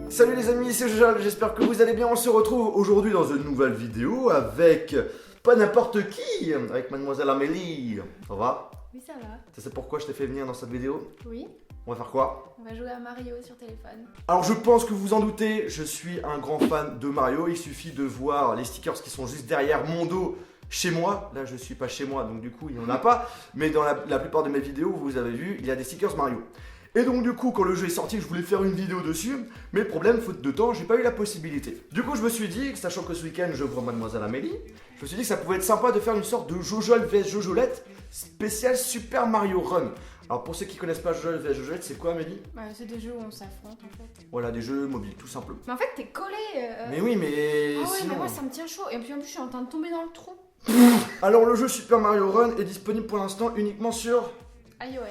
Salut les amis, c'est Jojo, j'espère que vous allez bien. On se retrouve aujourd'hui dans une nouvelle vidéo avec pas n'importe qui, avec mademoiselle Amélie. Ça va? Oui, ça va. Tu sais pourquoi je t'ai fait venir dans cette vidéo? Oui. On va faire quoi? On va jouer à Mario sur téléphone. Alors je pense que vous en doutez, je suis un grand fan de Mario. Il suffit de voir les stickers qui sont juste derrière mon dos chez moi. Là je suis pas chez moi donc du coup il n'y en a pas. Mais dans la plupart de mes vidéos, vous avez vu, il y a des stickers Mario. Et donc du coup quand le jeu est sorti, je voulais faire une vidéo dessus. Mais le problème, faute de temps, j'ai pas eu la possibilité. Du coup je me suis dit, sachant que ce week-end je vois mademoiselle Amélie, je me suis dit que ça pouvait être sympa de faire une sorte de Jojol vs Jojolette spécial Super Mario Run. Alors pour ceux qui connaissent pas Jojol vs Jojolette, c'est quoi Amélie? C'est des jeux où on s'affronte en fait. Voilà, des jeux mobiles tout simplement. Mais en fait, t'es collé. Mais oui, mais Ah ouais, sinon... mais moi ça me tient chaud. Et puis en plus, je suis en train de tomber dans le trou. Alors le jeu Super Mario Run est disponible pour l'instant uniquement sur... iOS.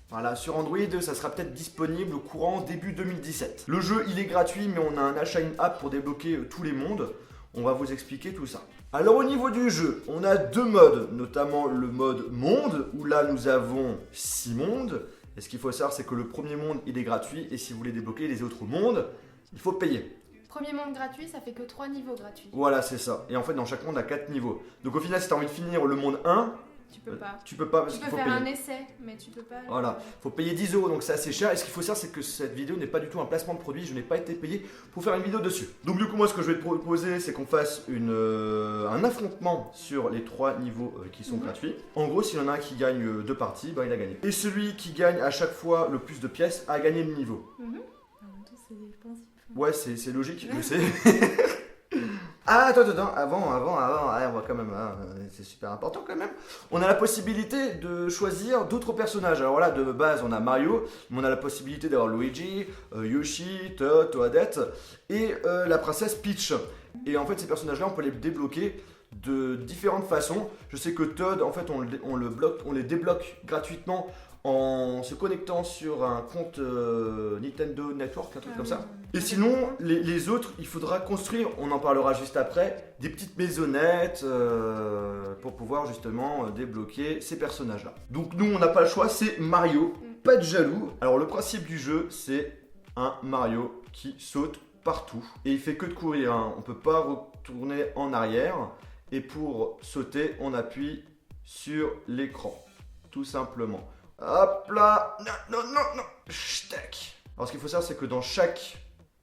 Voilà, sur Android, ça sera peut-être disponible au courant début 2017. Le jeu, il est gratuit, mais on a un achat in-app pour débloquer tous les mondes. On va vous expliquer tout ça. Alors au niveau du jeu, on a deux modes, notamment le mode monde, où là nous avons 6 mondes. Et ce qu'il faut savoir, c'est que le premier monde, il est gratuit, et si vous voulez débloquer les autres mondes, il faut payer. Premier monde gratuit, ça fait que 3 niveaux gratuits. Voilà, c'est ça. Et en fait, dans chaque monde, on a 4 niveaux. Donc au final, si tu as envie de finir le monde 1, Tu peux pas. tu peux pas parce Tu qu'il peux faut faire payer. un essai, mais tu peux pas. Voilà, faut payer 10 €, donc c'est assez cher. Et ce qu'il faut savoir, c'est que cette vidéo n'est pas du tout un placement de produit. Je n'ai pas été payé pour faire une vidéo dessus. Donc du coup, moi, ce que je vais te proposer, c'est qu'on fasse un affrontement sur les 3 niveaux qui sont gratuits. En gros, s'il y en a un qui gagne 2 parties, bah, il a gagné. Et celui qui gagne à chaque fois le plus de pièces a gagné le niveau. En même temps, c'est des principes. Ouais, c'est logique, je sais. Ah, attends, avant, ouais, on va quand même, hein, c'est super important quand même. On a la possibilité de choisir d'autres personnages. Alors là, de base, on a Mario, mais on a la possibilité d'avoir Luigi, Yoshi, Toad, Toadette et la princesse Peach. Et en fait, ces personnages-là, on peut les débloquer de différentes façons. Je sais que Toad, en fait, on les débloque gratuitement en se connectant sur un compte Nintendo Network, un truc comme ça. Et sinon, les autres, il faudra construire, on en parlera juste après, des petites maisonnettes pour pouvoir justement débloquer ces personnages-là. Donc nous, on n'a pas le choix, c'est Mario, pas de jaloux. Alors le principe du jeu, c'est un Mario qui saute partout. Et il fait que de courir, hein. On peut pas retourner en arrière. Et pour sauter, on appuie sur l'écran, tout simplement. Hop là, non, tac. Alors ce qu'il faut savoir, c'est que dans chaque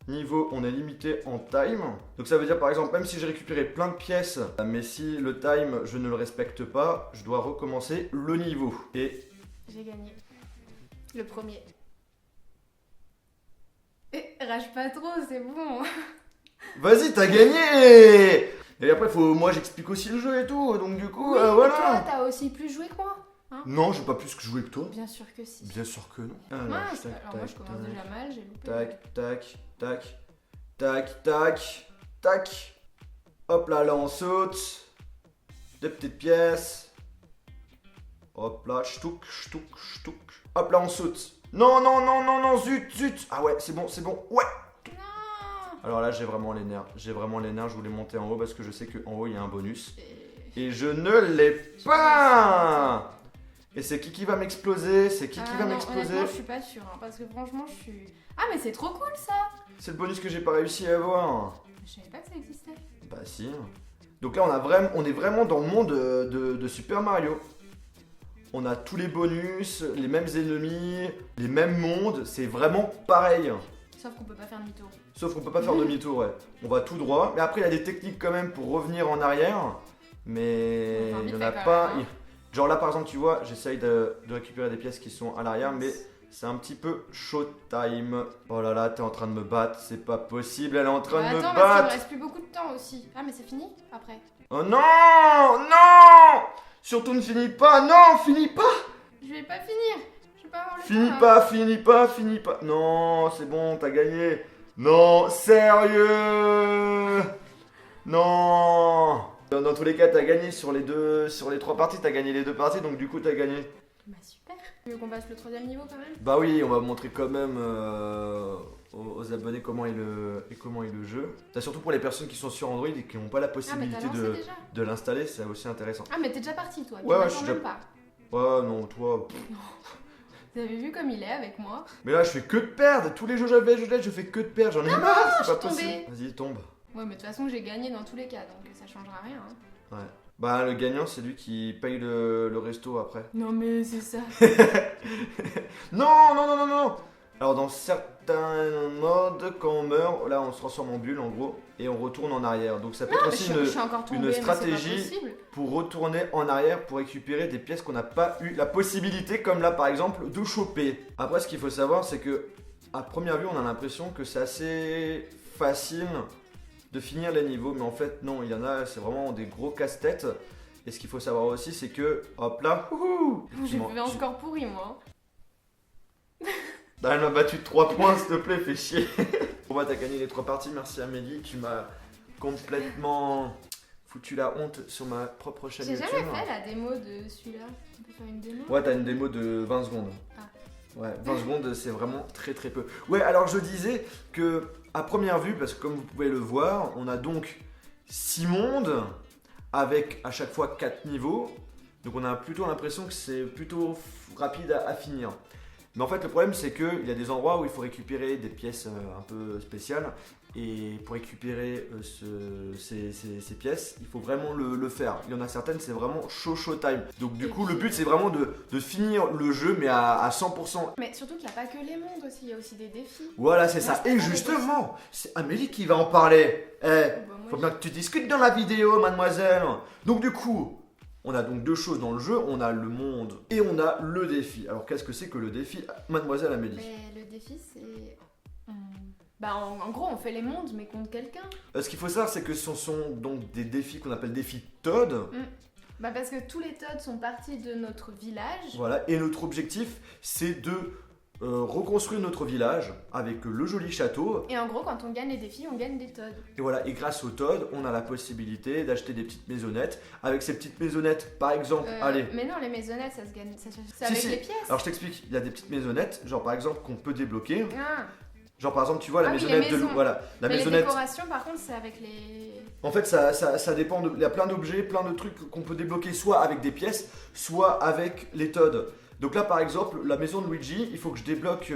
niveau, on est limité en time. Donc ça veut dire par exemple, même si j'ai récupéré plein de pièces, mais si le time, je ne le respecte pas, je dois recommencer le niveau. Et J'ai gagné. Le premier. Et rage pas trop, c'est bon. vas-y, t'as gagné. Et après, moi j'explique aussi le jeu et tout, donc du coup, Oui, mais voilà. toi, t'as aussi plus joué que moi. Hein? Non, j'ai pas plus que jouer que toi. Bien sûr que si. Bien sûr que non. Alors, Mince, tac, alors moi je tac, commence tac. déjà mal, j'ai loupé. Tac. Hop là, on saute. Deux petites pièces. Hop là, ch'touk. Hop là, on saute. Non, zut. Ah ouais, c'est bon, ouais. Non. Alors là, j'ai vraiment les nerfs. Je voulais monter en haut parce que je sais qu'en haut, il y a un bonus. Et je ne l'ai pas. Et c'est qui va m'exploser? Honnêtement, je suis pas sûre, hein, parce que franchement, je suis... Ah, mais c'est trop cool, ça. C'est le bonus que j'ai pas réussi à avoir. Je savais pas que ça existait. Bah si. Donc là on est vraiment dans le monde de Super Mario. On a tous les bonus, les mêmes ennemis, les mêmes mondes, c'est vraiment pareil. Sauf qu'on peut pas faire demi-tour. Sauf qu'on peut pas faire demi-tour, ouais. On va tout droit, mais après il y a des techniques quand même pour revenir en arrière. Mais Enfin, il vite y en fait a quand pas. même, hein. Genre là par exemple tu vois, j'essaye de récupérer des pièces qui sont à l'arrière, mais c'est un petit peu showtime. Oh là là, t'es en train de me battre, c'est pas possible, elle est en train de me Attends, parce qu'il me battre. reste plus beaucoup de temps aussi. Ah, mais c'est fini après. Oh non. Surtout ne finis pas, finis pas. Je vais pas finir. Je vais pas avoir le Finis pas. Non, c'est bon, t'as gagné. Non, sérieux. Non. Dans tous les cas, t'as gagné sur les 3 parties, t'as gagné les 2 parties, donc du coup t'as gagné. Bah super. Tu veux qu'on passe le 3ème niveau quand même? Bah oui, on va montrer quand même aux abonnés comment est le jeu. C'est surtout pour les personnes qui sont sur Android et qui n'ont pas la Ah, mais possibilité t'as lancé déjà? de l'installer, c'est aussi intéressant. Ah, mais t'es déjà parti toi. Ouais, Tu je suis m'attends déjà- même pas. Ouais, non, toi. Vous avez vu comme il est avec moi? Mais là, je fais que de perdre. Tous les jeux je fais que de perdre. J'en ai marre, c'est je pas suis possible. tombée. Vas-y, tombe. Ouais, mais de toute façon, j'ai gagné dans tous les cas, donc ça changera rien. Hein. Ouais. Bah, le gagnant, c'est lui qui paye le resto après. Non, mais c'est ça. Non. Alors, dans certains modes, quand on meurt, là, on se transforme en bulle, en gros, et on retourne en arrière. Donc, ça peut Non, être mais aussi je suis encore tombée, mais c'est pas stratégie possible. pour retourner en arrière pour récupérer des pièces qu'on n'a pas eu la possibilité, comme là, par exemple, de choper. Après, ce qu'il faut savoir, c'est que, à première vue, on a l'impression que c'est assez facile de finir les niveaux, mais en fait, non, il y en a, c'est vraiment des gros casse-têtes. Et ce qu'il faut savoir aussi, c'est que, hop là, J'ai fait un score pourri, moi. Elle m'a battu de 3 points, s'il te plaît, fais chier. Bon bah t'as gagné les 3 parties, merci Amélie, tu m'as complètement foutu la honte sur ma propre chaîne J'ai YouTube. jamais fait la démo de celui-là. On peut faire une démo? Ouais, t'as une démo de 20 secondes. Ah. Ouais, 20 secondes, c'est vraiment très très peu. Ouais, alors je disais que, à première vue, parce que comme vous pouvez le voir, on a donc 6 mondes, avec à chaque fois 4 niveaux. Donc on a plutôt l'impression que c'est plutôt rapide à finir. Mais en fait, le problème, c'est qu'il y a des endroits où il faut récupérer des pièces un peu spéciales. Et pour récupérer ces pièces, il faut vraiment le faire. Il y en a certaines, c'est vraiment show time. Donc du coup, le but, c'est vraiment de finir le jeu, mais à 100%. Mais surtout qu'il n'y a pas que les mondes aussi, il y a aussi des défis. Voilà, c'est ça. Et justement, c'est Amélie qui va en parler. Faut bien que tu discutes dans la vidéo, mademoiselle. Donc du coup... On a donc 2 choses dans le jeu, on a le monde et on a le défi. Alors qu'est-ce que c'est que le défi, mademoiselle Amélie? Mais le défi c'est... Bah en gros on fait les mondes mais contre quelqu'un. Ce qu'il faut savoir c'est que ce sont donc des défis qu'on appelle défis Todd. Bah parce que tous les Todd sont partis de notre village. Voilà, et notre objectif c'est de reconstruire notre village avec le joli château. Et en gros quand on gagne les défis on gagne des Todd. Et voilà, et grâce aux Todd on a la possibilité d'acheter des petites maisonnettes. Avec ces petites maisonnettes par exemple, allez. Mais non les maisonnettes ça se gagne, c'est avec les pièces. Alors je t'explique, il y a des petites maisonnettes, genre par exemple qu'on peut débloquer. Ah. Genre par exemple tu vois la oui, maisonnette de voilà, la mais maisonnette. Les décorations par contre c'est avec les... En fait ça dépend, il y a plein d'objets, plein de trucs qu'on peut débloquer soit avec des pièces, soit avec les Todd. Donc là par exemple la maison de Luigi, il faut que je débloque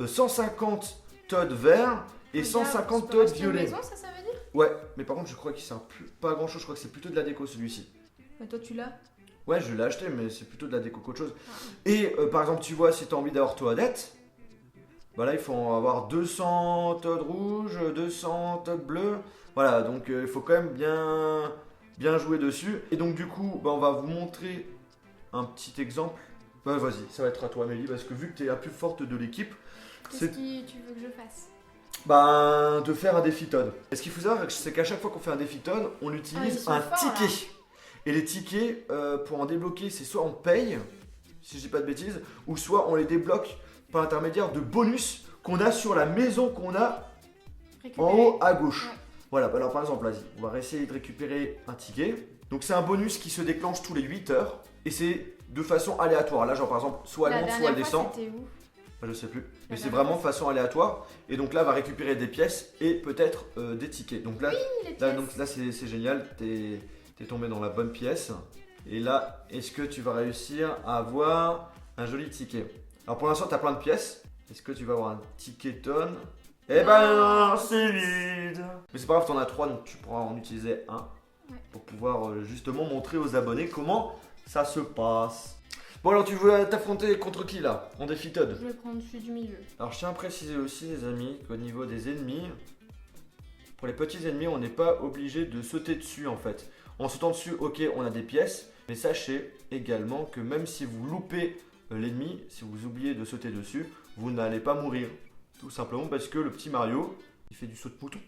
150 Todd verts et 150 Todd violets. Maison, ça veut dire? Ouais, mais par contre je crois qu'il sert pas à grand chose, je crois que c'est plutôt de la déco celui-ci. Mais toi tu l'as? Ouais je l'ai acheté mais c'est plutôt de la déco qu'autre chose. Et par exemple tu vois si tu as envie d'avoir Toadette, bah là il faut en avoir 200 Todd rouges, 200 Todd bleus. Voilà donc il faut quand même bien jouer dessus. Et donc du coup bah, on va vous montrer un petit exemple. Bah vas-y, ça va être à toi Amélie parce que vu que tu es la plus forte de l'équipe, qu'est-ce que tu veux que je fasse? Bah de faire un défi Todd. Et ce qu'il faut savoir c'est qu'à chaque fois qu'on fait un défi Todd, on utilise un ticket. Là. Et les tickets pour en débloquer, c'est soit on paye, si je dis pas de bêtises, ou soit on les débloque par l'intermédiaire de bonus qu'on a sur la maison qu'on a en haut à gauche. Ouais. Voilà, alors par exemple, vas-y, on va essayer de récupérer un ticket. Donc c'est un bonus qui se déclenche tous les 8 heures et c'est de façon aléatoire. Là, genre par exemple, soit elle monte, soit elle descend. C'était où? Je sais plus, mais c'est vraiment de façon aléatoire. Et donc là, elle va récupérer des pièces et peut-être des tickets. Donc là, oui, là c'est génial, t'es tombé dans la bonne pièce. Et là, est-ce que tu vas réussir à avoir un joli ticket? Alors pour l'instant, t'as plein de pièces. Est-ce que tu vas avoir un ticket tonne? Eh ben, c'est vide. Mais c'est pas grave, t'en as 3, donc tu pourras en utiliser un. Ouais. Pour pouvoir justement montrer aux abonnés comment ça se passe. Bon alors tu veux t'affronter contre qui là? En défi Todd? Je vais prendre celui du milieu. Alors je tiens à préciser aussi les amis qu'au niveau des ennemis, pour les petits ennemis on n'est pas obligé de sauter dessus en fait. En sautant dessus, ok on a des pièces, mais sachez également que même si vous loupez l'ennemi, si vous oubliez de sauter dessus, vous n'allez pas mourir. Tout simplement parce que le petit Mario, il fait du saut de mouton.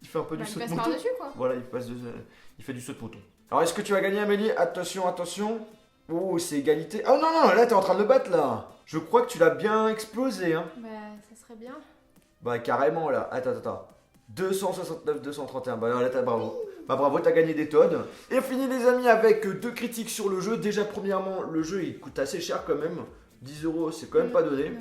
Il fait un peu du saut de mouton. Il passe par-dessus quoi. Voilà, il fait du saut de mouton. Alors est-ce que tu vas gagner Amélie? Attention, attention. Oh, c'est égalité. Oh non, non, là t'es en train de le battre là. Je crois que tu l'as bien explosé hein. Bah ça serait bien. Bah carrément là. Attends. 269, 231. Bah là t'as bravo. Bah bravo, t'as gagné des Todd. Et on finit les amis avec 2 critiques sur le jeu. Déjà premièrement, le jeu il coûte assez cher quand même. 10 € c'est quand même pas donné.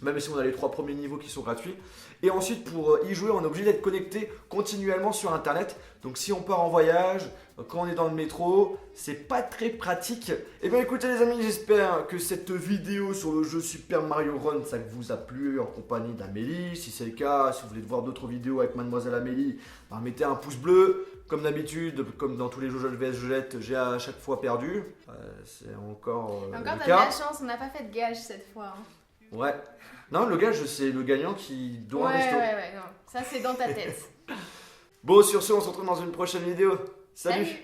Même si on a les 3 premiers niveaux qui sont gratuits. Et ensuite pour y jouer on est obligé d'être connecté continuellement sur internet. Donc si on part en voyage, quand on est dans le métro, c'est pas très pratique. Et bien écoutez les amis, j'espère que cette vidéo sur le jeu Super Mario Run, ça vous a plu en compagnie d'Amélie. Si c'est le cas, si vous voulez voir d'autres vidéos avec Mademoiselle Amélie, bah, mettez un pouce bleu. Comme d'habitude, comme dans tous les jeux VS Jolette, j'ai à chaque fois perdu. C'est encore Encore le t'as de cas. la chance, on n'a pas fait de gage cette fois. Hein. Ouais. Non, le gage, c'est le gagnant qui doit un resto. Ouais, non. Ça c'est dans ta tête. Bon, sur ce, on se retrouve dans une prochaine vidéo. Salut. Salut.